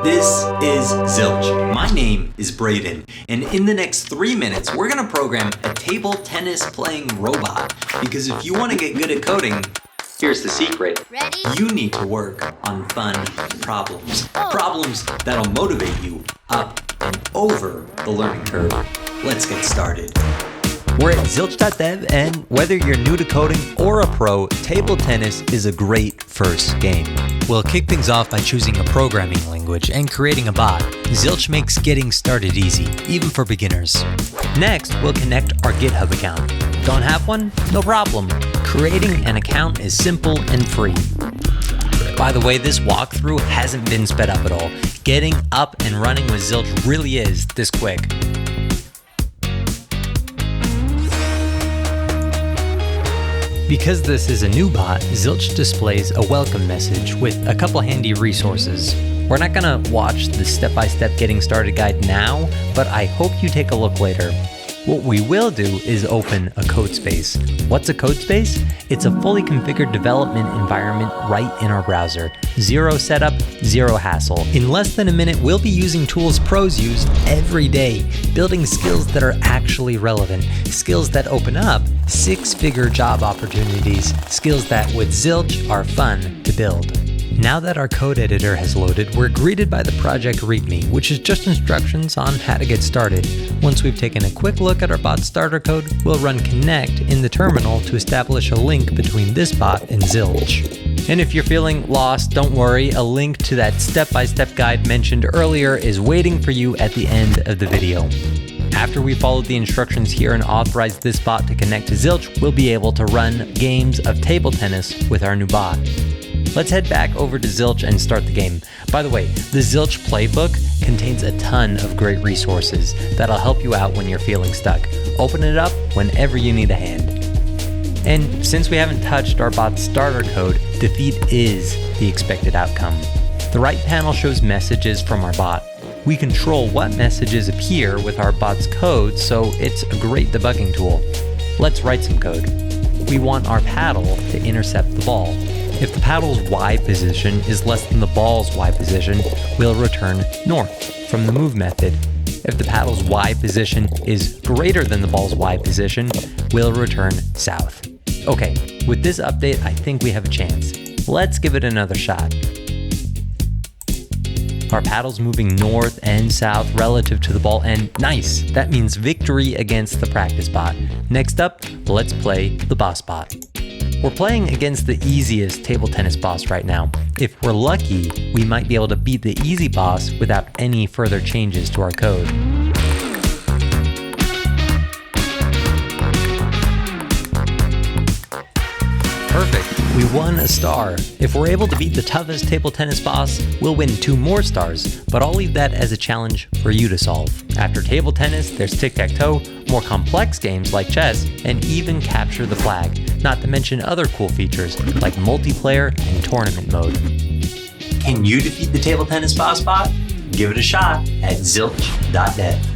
This is Zilch. My name is Braden, and in the next 3 minutes, we're gonna program a table tennis playing robot. Because if you wanna get good at coding, here's the secret. Ready? You need to work on fun problems. Problems that'll motivate you up and over the learning curve. Let's get started. We're at Zilch.dev, and whether you're new to coding or a pro, table tennis is a great first game. We'll kick things off by choosing a programming language and creating a bot. Zilch makes getting started easy, even for beginners. Next, we'll connect our GitHub account. Don't have one? No problem. Creating an account is simple and free. By the way, this walkthrough hasn't been sped up at all. Getting up and running with Zilch really is this quick. Because this is a new bot, Zilch displays a welcome message with a couple handy resources. We're not gonna watch the step-by-step getting started guide now, but I hope you take a look later. What we will do is open a code space. What's a code space? It's a fully configured development environment right in our browser. Zero setup, zero hassle. In less than a minute, we'll be using tools pros use every day, building skills that are actually relevant, skills that open up six-figure job opportunities, skills that with Zilch are fun to build. Now that our code editor has loaded, we're greeted by the project README, which is just instructions on how to get started. Once we've taken a quick look at our bot starter code, we'll run connect in the terminal to establish a link between this bot and Zilch. And if you're feeling lost, don't worry, a link to that step-by-step guide mentioned earlier is waiting for you at the end of the video. After we follow the instructions here and authorize this bot to connect to Zilch, we'll be able to run games of table tennis with our new bot. Let's head back over to Zilch and start the game. By the way, the Zilch playbook contains a ton of great resources that'll help you out when you're feeling stuck. Open it up whenever you need a hand. And since we haven't touched our bot's starter code, defeat is the expected outcome. The right panel shows messages from our bot. We control what messages appear with our bot's code, so it's a great debugging tool. Let's write some code. We want our paddle to intercept the ball. If the paddle's Y position is less than the ball's Y position, we'll return north from the move method. If the paddle's Y position is greater than the ball's Y position, we'll return south. Okay, with this update, I think we have a chance. Let's give it another shot. Our paddle's moving north and south relative to the ball, and nice! That means victory against the practice bot. Next up, let's play the boss bot. We're playing against the easiest table tennis boss right now. If we're lucky, we might be able to beat the easy boss without any further changes to our code. Perfect, we won a star. If we're able to beat the toughest table tennis boss, we'll win 2 more stars, but I'll leave that as a challenge for you to solve. After table tennis, there's tic-tac-toe, more complex games like chess, and even capture the flag, not to mention other cool features like multiplayer and tournament mode. Can you defeat the table tennis boss bot? Give it a shot at Zilch.dev.